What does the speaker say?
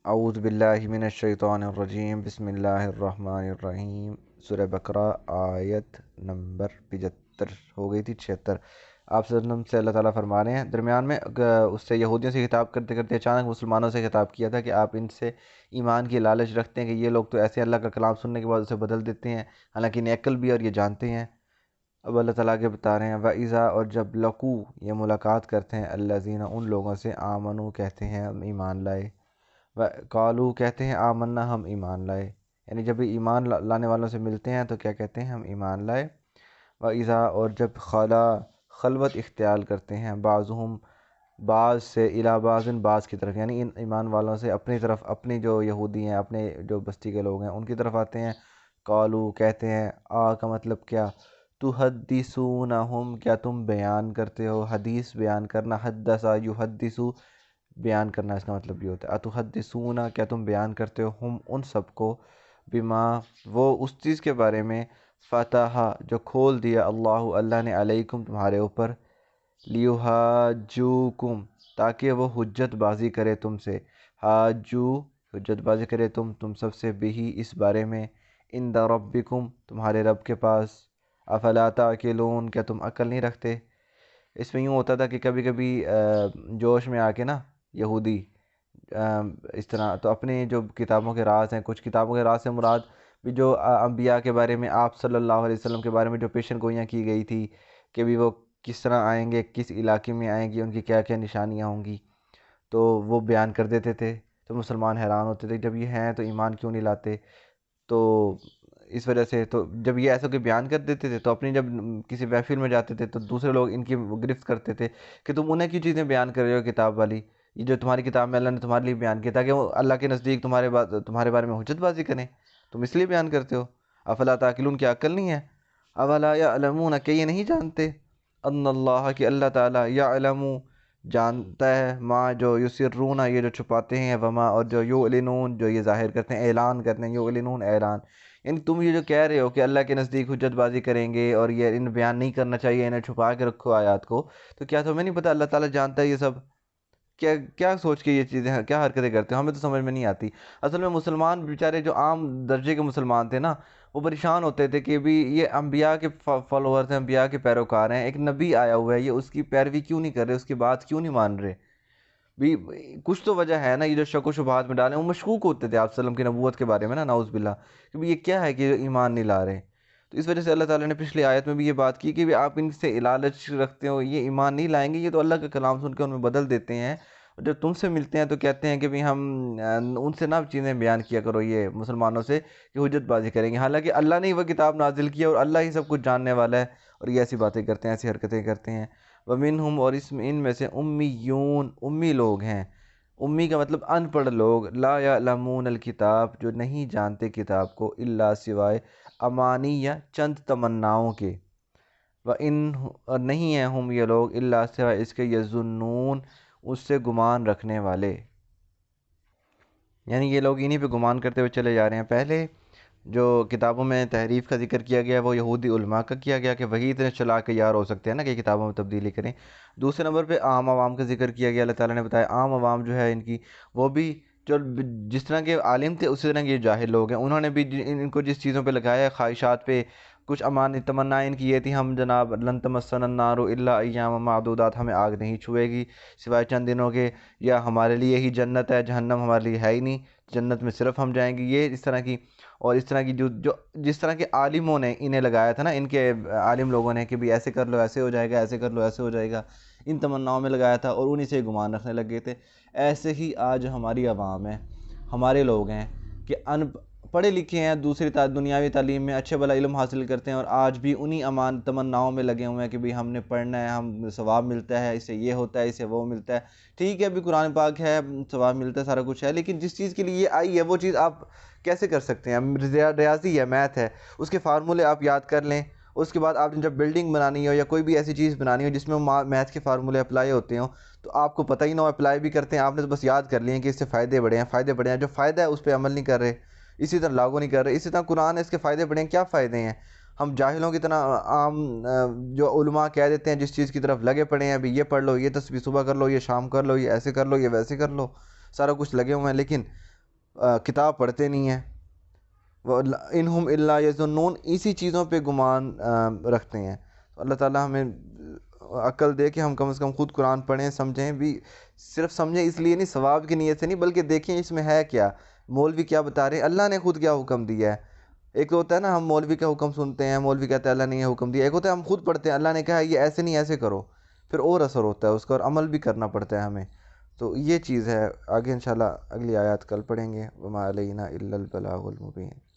اعوذ باللہ من الشیطان الرجیم بسم اللہ الرحمن الرحیم۔ سورہ بقرہ آیت نمبر 75 ہو گئی تھی 76۔ آپ صلی اللہ علیہ وسلم سے اللہ تعالیٰ فرما رہے ہیں، درمیان میں اس سے یہودیوں سے خطاب کرتے کرتے اچانک مسلمانوں سے خطاب کیا تھا کہ آپ ان سے ایمان کی لالچ رکھتے ہیں کہ یہ لوگ تو ایسے اللہ کا کلام سننے کے بعد اسے بدل دیتے ہیں، حالانکہ انہیں عقل بھی اور یہ جانتے ہیں۔ اب اللہ تعالیٰ کے بتا رہے ہیں وَإِذَا، اور جب لقو یہ ملاقات کرتے ہیں، الذین ان لوگوں سے آمنو کہتے ہیں ہم ایمان لائے، قالو کہتے ہیں آمنا ہم ایمان لائے، یعنی جب بھی ایمان لانے والوں سے ملتے ہیں تو کیا کہتے ہیں؟ ہم ایمان لائے۔ وَإِذَا، اور جب خلوت اختیار کرتے ہیں بعضهم بعض سے الی بعض بعض کی طرف، یعنی ان ایمان والوں سے اپنی طرف، اپنی جو یہودی ہیں، اپنے جو بستی کے لوگ ہیں ان کی طرف آتے ہیں، قالو کہتے ہیں، کا مطلب کیا؟ تحدثونہم، کیا تم بیان کرتے ہو؟ حدیث بیان کرنا، حدثا یحدثو بیان کرنا، اس کا مطلب یہ ہوتا ہے اتحدثون، کیا تم بیان کرتے ہو، ہم ان سب کو، بما وہ اس چیز کے بارے میں، فتح جو کھول دیا اللہ نے علیکم تمہارے اوپر، لیحاجوکم تاکہ وہ حجت بازی کرے تم سے، حاجو حجت بازی کرے تم سب سے، بھی اس بارے میں، عند ربکم تمہارے رب کے پاس، افلا تعقلون کیا تم عقل نہیں رکھتے؟ اس میں یوں ہوتا تھا کہ کبھی کبھی جوش میں آ کے نا یہودی اس طرح تو اپنے جو کتابوں کے راز ہیں، کچھ کتابوں کے راز سے مراد بھی جو انبیاء کے بارے میں، آپ صلی اللہ علیہ وسلم کے بارے میں جو پیشن گوئیاں کی گئی تھی کہ بھی وہ کس طرح آئیں گے، کس علاقے میں آئیں گی، ان کی کیا کیا نشانیاں ہوں گی، تو وہ بیان کر دیتے تھے۔ تو مسلمان حیران ہوتے تھے جب یہ ہیں تو ایمان کیوں نہیں لاتے؟ تو اس وجہ سے تو جب یہ ایسا کوئی بیان کر دیتے تھے تو اپنی جب کسی محفل میں جاتے تھے تو دوسرے لوگ ان کی گرفت کرتے تھے کہ تم انہیں کی چیزیں بیان کر رہے ہو کتاب والی، یہ جو تمہاری کتاب میں اللہ نے تمہارے لیے بیان کیا، تاکہ وہ اللہ کے نزدیک تمہارے بارے میں حجت بازی کریں، تم اس لیے بیان کرتے ہو۔ افلا تعقلون، کیا عقل نہیں ہے؟ اولا یعلمون، کہ یہ نہیں جانتے، ان اللہ کہ اللہ تعالیٰ، یعلم جانتا ہے، ما جو یسرون یہ جو چھپاتے ہیں، وما اور جو یعلنون جو یہ ظاہر کرتے ہیں، اعلان کرتے ہیں، یعلنون اعلان، یعنی تم یہ جو کہہ رہے ہو کہ اللہ کے نزدیک حجت بازی کریں گے اور یہ ان بیان نہیں کرنا چاہیے، انہیں چھپا کے رکھو آیات کو، تو کیا تمہیں نہیں پتہ اللہ تعالیٰ جانتا ہے یہ سب؟ کیا کیا سوچ کے یہ چیزیں ہیں، کیا حرکتیں کرتے ہیں، ہمیں تو سمجھ میں نہیں آتی۔ اصل میں مسلمان بیچارے جو عام درجے کے مسلمان تھے نا، وہ پریشان ہوتے تھے کہ بھی یہ انبیاء کے فالوورز ہیں، انبیاء کے پیروکار ہیں، ایک نبی آیا ہوا ہے، یہ اس کی پیروی کیوں نہیں کر رہے، اس کی بات کیوں نہیں مان رہے؟ بھی کچھ تو وجہ ہے نا، یہ جو شک و شبہات میں ڈالیں، وہ مشکوک ہوتے تھے آپ صلی اللہ علیہ وسلم کی نبوت کے بارے میں نا، نعوذ باللہ، کہ بھی یہ کیا ہے کہ ایمان نہیں لا رہے۔ تو اس وجہ سے اللہ تعالیٰ نے پچھلی آیت میں بھی یہ بات کی کہ بھی آپ ان سے لالچ رکھتے ہو، یہ ایمان نہیں لائیں گے، یہ تو اللہ کا کلام سن کے ان میں بدل دیتے ہیں، اور جب تم سے ملتے ہیں تو کہتے ہیں کہ بھی ہم ان سے نہ چیزیں بیان کیا کرو، یہ مسلمانوں سے کہ حجت بازی کریں گے، حالانکہ اللہ نے ہی وہ کتاب نازل کی اور اللہ ہی سب کچھ جاننے والا ہے، اور یہ ایسی باتیں کرتے ہیں، ایسی حرکتیں کرتے ہیں۔ وَمِنْهُمْ، اور ان میں سے امیون، امی لوگ ہیں، امی کا مطلب ان پڑھ لوگ، لا یعلمون الکتاب جو نہیں جانتے کتاب کو، الا سوائے امانی یا چند تمناؤں کے، وَإِنْ اور نہیں ہیں ہم یہ لوگ، الا سوائے اس کے، یظنون اس سے گمان رکھنے والے، یعنی یہ لوگ انہی پہ گمان کرتے ہوئے چلے جا رہے ہیں۔ پہلے جو کتابوں میں تحریف کا ذکر کیا گیا وہ یہودی علماء کا کیا گیا کہ وہی اتنے چلاک یار ہو سکتے ہیں نا کہ کتابوں میں تبدیلی کریں۔ دوسرے نمبر پہ عام عوام کا ذکر کیا گیا، اللہ تعالیٰ نے بتایا عام عوام جو ہے ان کی، وہ بھی جو جس طرح کے عالم تھے اسی طرح کے یہ جاہل لوگ ہیں، انہوں نے بھی ان کو جس چیزوں پہ لگایا ہے، خواہشات پہ، کچھ امانی تمنائیں ان کی یہ تھی، ہم جناب لن تمسنا النار الا ایاما معدودات، ہمیں آگ نہیں چھوئے گی سوائے چند دنوں کے، یا ہمارے لیے ہی جنت ہے، جہنم ہمارے لیے ہے ہی نہیں، جنت میں صرف ہم جائیں گے، یہ اس طرح کی، اور اس طرح کی جو جس طرح کے عالموں نے انہیں لگایا تھا نا، ان کے عالم لوگوں نے کہ بھی ایسے کر لو ایسے ہو جائے گا، ایسے کر لو ایسے ہو جائے گا، ان تمناؤں میں لگایا تھا اور انہی سے گمان رکھنے لگے تھے۔ ایسے ہی آج ہماری عوام ہے، ہمارے لوگ ہیں کہ پڑھے لکھے ہیں، دوسری دنیاوی تعلیم میں اچھے بھلا علم حاصل کرتے ہیں، اور آج بھی انہی تمناؤں میں لگے ہوئے ہیں کہ بھی ہم نے پڑھنا ہے، ہم ثواب ملتا ہے، اس سے یہ ہوتا ہے، اس سے وہ ملتا ہے۔ ٹھیک ہے، ابھی قرآن پاک ہے، ثواب ملتا ہے، سارا کچھ ہے، لیکن جس چیز کے لیے یہ آئی ہے وہ چیز آپ کیسے کر سکتے ہیں؟ ریاضی ہے، میتھ ہے، اس کے فارمولے آپ یاد کر لیں، اس کے بعد آپ نے جب بلڈنگ بنانی ہو یا کوئی بھی ایسی چیز بنانی ہو جس میں میتھ کے فارمولے اپلائی ہوتے ہوں، تو آپ کو پتہ ہی نہ ہو، اپلائی بھی کرتے ہیں آپ نے تو بس یاد کر لیے کہ اس سے فائدے بڑے ہیں، فائدے بڑے ہیں، جو فائدہ ہے اس پہ عمل نہیں کر رہے، اسی طرح لاگو نہیں کر رہے۔ اسی طرح قرآن ہے، اس کے فائدے بڑے ہیں، کیا فائدے ہیں؟ ہم جاہلوں کی طرح عام جو علماء کہہ دیتے ہیں جس چیز کی طرف لگے پڑے ہیں، ابھی یہ پڑھ لو، یہ تسبیح صبح کر لو، یہ شام کر لو، یہ ایسے کر لو، یہ ویسے کر لو، سارا کچھ لگے ہوئے ہیں، لیکن کتاب پڑھتے نہیں ہیں، وہ انہم الا یظنون، اسی چیزوں پہ گمان رکھتے ہیں۔ اللہ تعالیٰ ہمیں عقل دے کہ ہم کم از کم خود قرآن پڑھیں، سمجھیں بھی، صرف سمجھیں اس لیے نہیں، ثواب کی نیت سے نہیں، بلکہ دیکھیں اس میں ہے کیا، مولوی کیا بتا رہے ہیں، اللہ نے خود کیا حکم دیا ہے۔ ایک تو ہوتا ہے نا ہم مولوی کا حکم سنتے ہیں، مولوی کہتا ہے اللہ نے یہ حکم دیا، ایک ہوتا ہے ہم خود پڑھتے ہیں اللہ نے کہا یہ ایسے نہیں ایسے کرو، پھر اور اثر ہوتا ہے اس کا، اور عمل بھی کرنا پڑتا ہے ہمیں۔ تو یہ چیز ہے، آگے انشاءاللہ اگلی آیات کل پڑھیں گے۔ وما علینا الا البلاغ المبین۔